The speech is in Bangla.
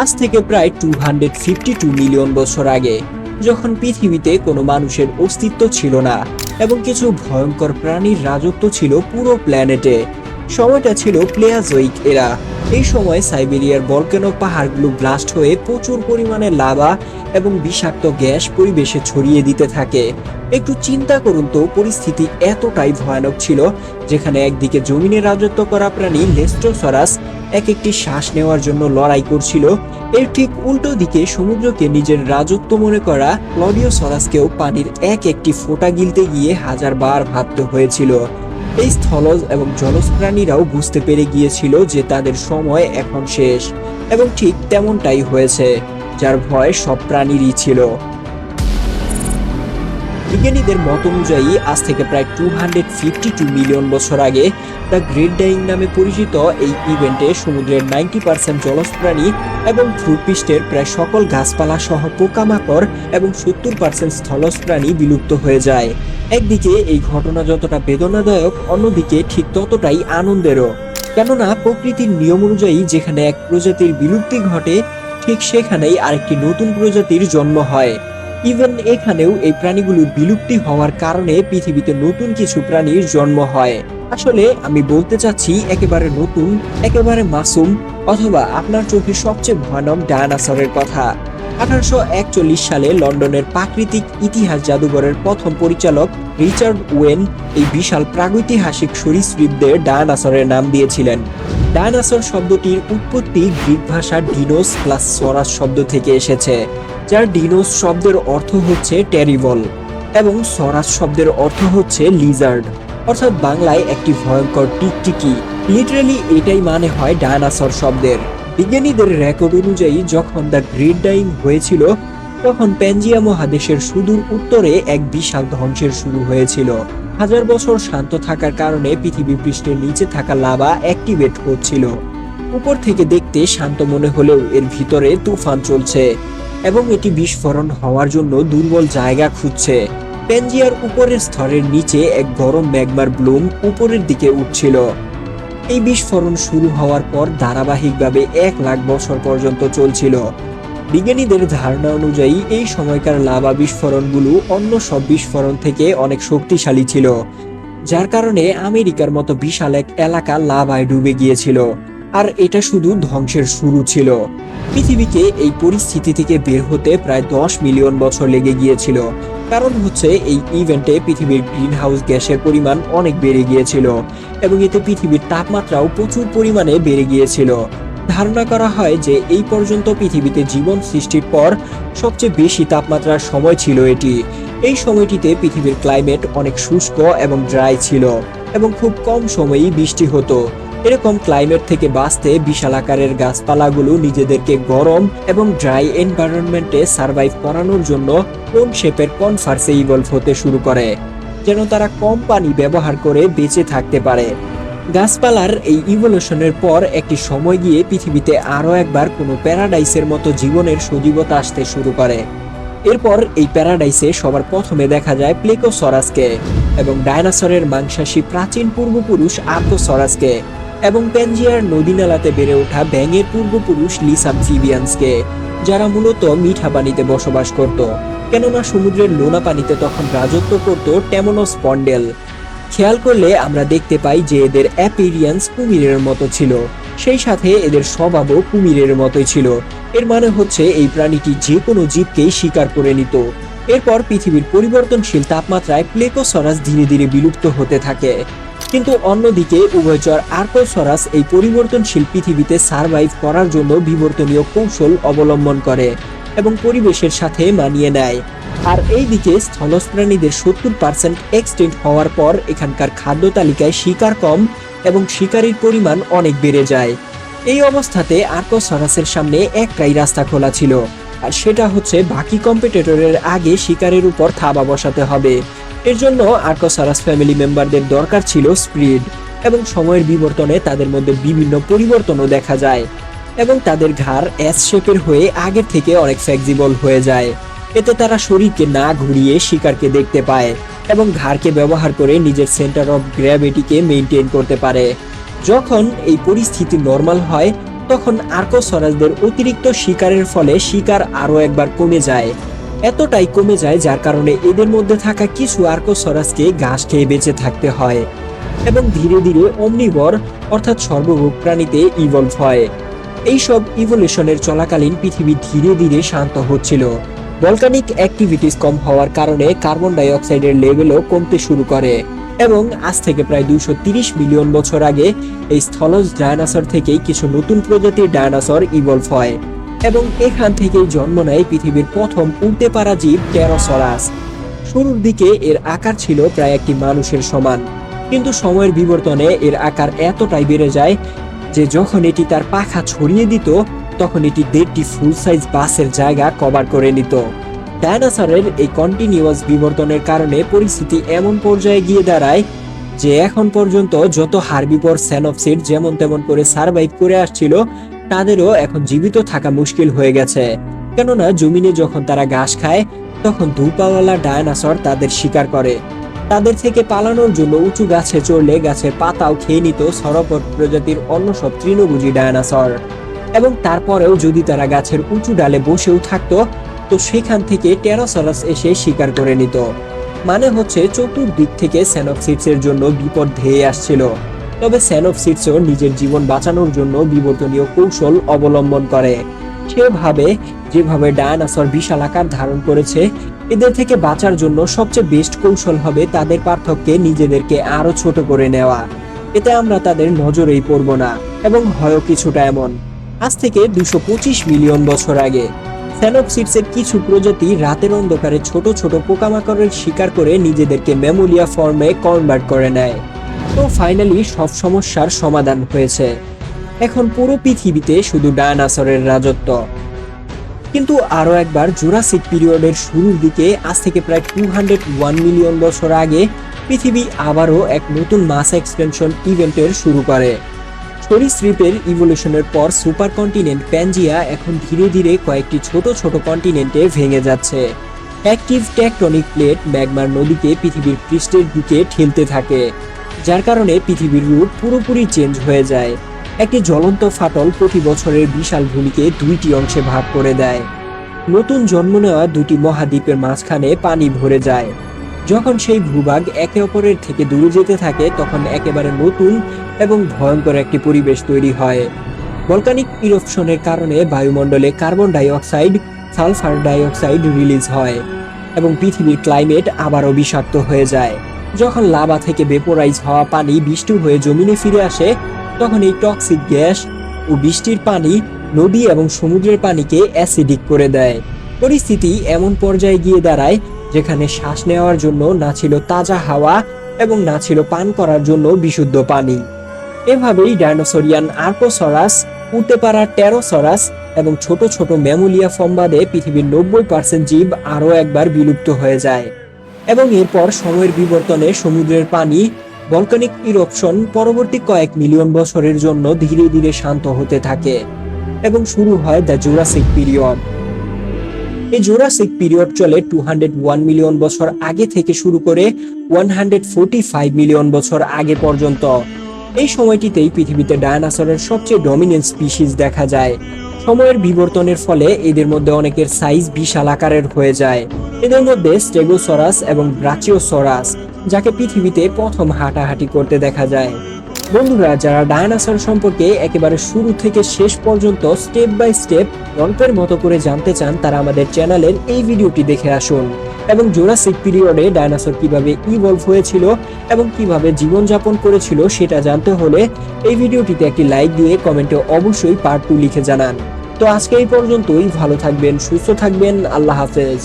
আজ থেকে প্রায় 252 মিলিয়ন বছর আগে, যখন পৃথিবীতে কোনো মানুষের অস্তিত্ব ছিল না এবং কিছু ভয়ঙ্কর প্রাণীর রাজত্ব ছিল পুরো প্ল্যানেটে। সময়টা ছিল প্লেয়াজোইক এরা। এই সময় সাইবেরিয়ার ভলকানো পাহাড়গুলো ব্লাস্ট হয়ে প্রচুর পরিমাণে লাভা এবং বিষাক্ত গ্যাস পরিবেশে ছড়িয়ে দিতে থাকে। একটু চিন্তা করুন তো, পরিস্থিতি এতটাই ভয়ানক ছিল যেখানে একদিকে জমিনে রাজত্ব করা প্রাণী লেস্টোসরাস এক একটি শ্বাস নেওয়ার জন্য লড়াই করছিল, এর ঠিক উল্টো দিকে সমুদ্রকে নিজের রাজত্ব মনে করা ক্লডিওসরাসকেও পানির এক একটি ফোঁটা গিলতে গিয়ে হাজারবার ভাবতে হয়েছিল। এই স্থলজ এবং জলজ প্রাণীরাও বুঝতে পেরে গিয়েছিল যে তাদের সময় এখন শেষ, এবং ঠিক তেমনটাই হয়েছে, যার ভয় সব প্রাণীরই ছিল। বিজ্ঞানীদের মত অনুযায়ী আজ থেকে প্রায় 252 মিলিয়ন বছর আগে দ্য গ্রেট ডাইং নামে পরিচিত এই ইভেন্টে সমুদ্রের 90% জলজ প্রাণী এবং ভূপৃষ্ঠের প্রায় সকল গাছপালা সহ পোকামাকড় এবং 70% স্থলজ প্রাণী বিলুপ্ত হয়ে যায়। একদিকে এই ঘটনা যতটা বেদনাদায়ক, অন্যদিকে ঠিক ততটাই আনন্দেরও, কেননা প্রকৃতির নিয়ম অনুযায়ী যেখানে এক প্রজাতির বিলুপ্তি ঘটে, ঠিক সেখানেই আরেকটি নতুন প্রজাতির জন্ম হয়। ইভেন এখানেও এই প্রাণীগুলোর বিলুপ্তি হওয়ার কারণে পৃথিবীতে নতুন কিছু প্রাণীর জন্ম হয়। আসলে আমি বলতে চাচ্ছি একেবারে নতুন, একেবারে মাসুম, অথবা আপনার চোখে সবচেয়ে ভয়ানক ডায়নোসরের কথা। 1841 সালে লন্ডনের প্রাকৃতিক ইতিহাস জাদুঘরের প্রথম পরিচালক রিচার্ড ওয়েন এই বিশাল প্রাগৈতিহাসিক সরীসৃপদের ডায়নোসরের নাম দিয়েছিলেন। ডায়নোসর শব্দটির উৎপত্তি গ্রিক ভাষা ডিনোস প্লাস সরাস শব্দ থেকে এসেছে, যার ডিনোস শব্দের অর্থ হচ্ছে টেরিবল এবং সরাস শব্দের অর্থ হচ্ছে লিজার্ড, অর্থাৎ বাংলায় একটি ভয়ঙ্কর টিকটিকি। লিটারালি এটাই মানে হয় ডায়নোসর শব্দের। বিজ্ঞানীদের রেকর্ড অনুযায়ী যখন দ্য গ্রেট ডাইং হয়েছিল, তখন প্যানজিয়া মহাদেশের সুদূর উত্তরে এক বিশাল ধ্বংসের শুরু হয়েছিল। হাজার বছর শান্ত থাকার কারণে পৃথিবী পৃষ্ঠের নিচে থাকা লাভা অ্যাক্টিভেট হচ্ছিল। উপর থেকে দেখতে শান্ত মনে হলেও এর ভিতরে তুফান চলছে এবং এটি বিস্ফোরণ হওয়ার জন্য দুর্বল জায়গা খুঁজছে। প্যানজিয়ার উপরের স্তরের নিচে এক গরম ম্যাগমার ব্লুম উপরের দিকে উঠছিল। এই বিস্ফোরণ শুরু হওয়ার পর ধারাবাহিকভাবে 1 লাখ বছর পর্যন্ত চলছিল। বিজ্ঞানীদের ধারণা অনুযায়ী এই সময়কার লাভা বিস্ফোরণগুলো অন্য সব বিস্ফোরণ থেকে অনেক শক্তিশালী ছিল, যার কারণে আমেরিকার মতো বিশাল এক এলাকা লাভায় ডুবে গিয়েছিল। আর এটা শুধু ধ্বংসের শুরু ছিল। পৃথিবীকে এই পরিস্থিতি থেকে বের হতে প্রায় 10 মিলিয়ন বছর লেগে গিয়েছিল। কারণ হচ্ছে এই ইভেন্টে পৃথিবীর গ্রিন হাউস গ্যাসের পরিমাণ অনেক বেড়ে গিয়েছিল এবং এতে পৃথিবীর তাপমাত্রাও প্রচুর পরিমাণে বেড়ে গিয়েছিল। ধারণা করা হয় যে এই পর্যন্ত পৃথিবীতে জীবন সৃষ্টির পর সবচেয়ে বেশি তাপমাত্রার সময় ছিল এটি। এই সময়টিতে পৃথিবীর ক্লাইমেট অনেক শুষ্ক এবং ড্রাই ছিল এবং খুব কম সময়েই বৃষ্টি হতো। এরকম ক্লাইমেট থেকে বাঁচতে বিশাল আকারের গাছপালাগুলো নিজেদেরকে গরম এবং ড্রাই এনভায়রনমেন্টে সার্ভাইভ করানোর জন্য কোন শেপের কনভার্সে ইভলভ হতে শুরু করে, যেন তারা কম পানি ব্যবহার করে বেঁচে থাকতে পারে। গাছপালার এই ইভলিউশনের পর একটি সময় গিয়ে পৃথিবীতে আরো একবার কোনো প্যারাডাইসের মতো জীবনের সজীবতা আসতে শুরু করে। এরপর এই প্যারাডাইসে সবার প্রথমে দেখা যায় প্লেকোসরাসকে এবং ডায়নোসরের মাংসাশী প্রাচীন পূর্বপুরুষ আর্কোসরাসকে এবং প্যানজিয়ার নদীনালাতে বেড়ে ওঠা ব্যাঙের পূর্বপুরুষ লিসামফিবিয়ান্সকে, যারা মূলত মিঠা পানিতে বসবাস করত, কেননা সমুদ্রের লোনা পানিতে তখন রাজত্ব করত টেমনোস্পন্ডেল। খেয়াল করলে আমরা দেখতে পাই যে এদের অ্যাপিরিয়েন্স কুমিরের মতো ছিল, সেই সাথে এদের স্বভাবও কুমিরের মতোই ছিল। এর মানে হচ্ছে এই প্রাণীটি যে কোনো জীবকেই শিকার করে নিত। এরপর পৃথিবীর পরিবর্তনশীল তাপমাত্রায় প্লেকোসরাস ধীরে ধীরে বিলুপ্ত হতে থাকে, কিন্তু অন্যদিকে উভয়চর আর্কোসরাস এই পরিবর্তনশীল পৃথিবীতে সার্ভাইভ করার জন্য বিবর্তনীয় কৌশল অবলম্বন করে এবং পরিবেশের সাথে মানিয়ে নেয়। আর এইদিকে স্থলজ প্রাণীদের 70% এক্সটেন্ট হওয়ার পর এখানকার খাদ্য তালিকায় শিকার কম এবং শিকারীর পরিমাণ অনেক বেড়ে যায়। এই অবস্থাতে আর্কোসরাসের সামনে একটাই রাস্তা খোলা ছিল, আর সেটা হচ্ছে বাকি কম্পিটিটরের আগে শিকারের উপর থাবা বসাতে হবে। এর জন্য আর্কোসরাস ফ্যামিলি মেম্বারদের দরকার ছিল স্পিড, এবং সময়ের বিবর্তনে তাদের মধ্যে বিভিন্ন পরিবর্তনও দেখা যায় এবং তাদের ঘাড় এস শেপের হয়ে আগের থেকে অনেক ফ্লেক্সিবল হয়ে যায়। এতে তারা শরীরকে না ঘুরিয়ে শিকারকে দেখতে পায় এবং ঘাড়কে ব্যবহার করে নিজের সেন্টার অফ গ্র্যাভিটিকে মেইনটেইন করতে পারে। যখন এই পরিস্থিতি নরমাল হয়, তখন আর্কোসরাসদের অতিরিক্ত শিকারের ফলে শিকার আরো একবার কমে যায়। এতটাই কমে যায় যার কারণে এদের মধ্যে থাকা কিছু আর্কোসরাসকে ঘাস খেয়ে বেঁচে থাকতে হয় এবং ধীরে ধীরে অমনিভর অর্থাৎ সর্বভোগ প্রাণীতে ইভলভ হয়। এইসব ইভলিউশনের চলাকালীন পৃথিবী ধীরে ধীরে শান্ত হচ্ছিল। ভলকানিক অ্যাক্টিভিটিস কম হওয়ার কারণে কার্বন ডাই অক্সাইডের লেভেলও কমতে শুরু করে এবং আজ থেকে প্রায় 230 মিলিয়ন বছর আগে এই স্থলজ ডায়নোসর থেকেই কিছু নতুন প্রজাতির ডায়নোসর ইভলভ হয় এবং এখান থেকেই জন্ম নেয় পৃথিবীর প্রথম উড়তে পারা জীব টেরোসরাস। শুরুর দিকে এর আকার ছিল প্রায় একটি মানুষের সমান, কিন্তু সময়ের বিবর্তনে এর আকার এতটাই বেড়ে যায় যে যখন এটি তার পাখা ছড়িয়ে দিত তখন এটি 1.5টি ফুল সাইজ বাসের জায়গা কভার করে নিত। ডায়নোসরের এই কন্টিনিউয়াস বিবর্তনের কারণে পরিস্থিতি এমন পর্যায়ে গিয়ে দাঁড়ায় যে এখন পর্যন্ত যত হার্বিভোর স্যানোপসিড যেমন তেমন করে সার্ভাইভ করে আসছিল তাদেরও এখন জীবিত থাকা মুশকিল হয়ে গেছে, কেননা জমিনে যখন তারা ঘাস খায় তখন দুপাওয়ালা ডায়নোসর তাদের শিকার করে। তাদের থেকে পালানোর জন্য উঁচু গাছে চড়লে গাছের পাতাও খেয়ে নিত সরোপড প্রজাতির অন্য সব তৃণভোজী ডায়নোসর, এবং তারপরেও যদি তারা গাছের উঁচু ডালে বসেও থাকতো তো সেখান থেকে টেরোসরাস এসে শিকার করে নিত। মানে হচ্ছে চতুর্দিক থেকে স্যানোপসিডসের জন্য বিপদ ধেয়ে আসছিল। তবে স্যানোপসিডসও নিজের জীবন বাঁচানোর জন্য বিবর্তনীয় কৌশল অবলম্বন করে। সেভাবে যেভাবে ডায়নোসর বিশাল আকার ধারণ করেছে, এদের থেকে বাঁচার জন্য সবচেয়ে বেস্ট কৌশল হবে তাদের পার্থক্যে নিজেদেরকে আরো ছোট করে নেওয়া। এতে আমরা তাদের নজরেই পড়ব না এবং হয়ও কিছুটা এমন। আজ থেকে 225 মিলিয়ন বছর আগে স্যানোপসিডসের কিছু প্রজাতি রাতের অন্ধকারে ছোট ছোট পোকামাকড়ের শিকার করে নিজেদেরকে ম্যামোলিয়া ফর্মে কনভার্ট করে নেয়। তো ফাইনালি সব সমস্যার সমাধান হয়েছে। এখন পুরো পৃথিবীতে শুধু ডায়নোসরের রাজত্ব। কিন্তু আরো একবার জুরাসিক পিরিয়ডের শুরুর দিকে আজ থেকে প্রায় 201 মিলিয়ন বছর আগে পৃথিবী আবারও এক নতুন মাস এক্সটেনশন ইভেন্টের শুরু করে। সরীসৃপের ইভলিউশনের পর সুপার কন্টিনেন্ট প্যানজিয়া এখন ধীরে ধীরে কয়েকটি ছোট ছোট কন্টিনেন্টে ভেঙে যাচ্ছে। অ্যাক্টিভ টেকটনিক প্লেট ম্যাগমার নদীকে পৃথিবীর পৃষ্ঠের দিকে ঠেলতে থাকে, যার কারণে পৃথিবীর রূপ পুরোপুরি চেঞ্জ হয়ে যায়। একটি জ্বলন্ত ফাটল প্রতি বছরের বিশাল ভূমিকে 2টি অংশে ভাগ করে দেয়। নতুন জন্ম নেওয়া 2টি মহাদ্বীপের মাঝখানে পানি ভরে যায়। যখন সেই ভূভাগ একে অপরের থেকে দূরে যেতে থাকে তখন একেবারে নতুন এবং ভয়ঙ্কর একটি পরিবেশ তৈরি হয়। ভলকানিক ইরপশনের কারণে বায়ুমণ্ডলে carbon die oxide, sulphur die oxide release হয় এবং পৃথিবীর ক্লাইমেট আবারও বিষাক্ত হয়ে যায়। যখন লাভা থেকে ভেপোরাইজ হওয়া পানি বৃষ্টি হয়ে জমিনে ফিরে আসে তখন এই টক্সিক গ্যাস ও বৃষ্টির পানি নদী এবং সমুদ্রের পানিকে অ্যাসিডিক করে দেয়। পরিস্থিতি এমন পর্যায়ে গিয়ে দাঁড়ায় যেখানে শ্বাস নেওয়ার জন্য না ছিল তাজা হাওয়া এবং না ছিল পান করার জন্য বিশুদ্ধ পানি। এভাবেই ডায়নোসরিয়ান আর্কোসরাস, উড়তে পারা টেরোসরাস এবং ছোট ছোট ম্যামোলিয়া ফর্ম বাদে পৃথিবীর 90% জীব আরও একবার বিলুপ্ত হয়ে যায়। এবং এরপর সময়ের বিবর্তনে সমুদ্রের পানি, ভলকানিক ইরপশন পরবর্তী কয়েক মিলিয়ন বছরের জন্য ধীরে ধীরে শান্ত হতে থাকে এবং শুরু হয় দ্য জুরাসিক পিরিয়ড। এই জুরাসিক পিরিয়ড চলে 201 মিলিয়ন বছর আগে থেকে শুরু করে 145 মিলিয়ন বছর আগে পর্যন্ত। এই সময়টিতেই পৃথিবীতে ডায়নোসরের সবচেয়ে ডমিনেন্ট স্পিসিস দেখা যায়। সময়ের বিবর্তনের ফলে এদের মধ্যে অনেকের সাইজ বিশাল আকারের হয়ে যায়। এদের মধ্যে স্টেগোসরাস এবং ব্রাচিওসরাস, যাকে পৃথিবীতে প্রথম হাঁটাহাঁটি করতে দেখা যায়। বন্ধুরা, যারা ডায়নোসর সম্পর্কে একেবারে শুরু থেকে শেষ পর্যন্ত স্টেপ বাই স্টেপ গল্পের মতো করে জানতে চান তারা আমাদের চ্যানেলের এই ভিডিওটি দেখে আসুন এবং জুরাসিক পিরিয়ডে ডায়নোসর কিভাবে ইভলভ হয়েছিল এবং কিভাবে জীবনযাপন করেছিল সেটা জানতে হলে এই ভিডিওটিতে একটি লাইক দিয়ে কমেন্টে অবশ্যই পার্ট 2 লিখে জানান। তো আজকে এই পর্যন্তই। ভালো থাকবেন, সুস্থ থাকবেন, আল্লাহ হাফেজ।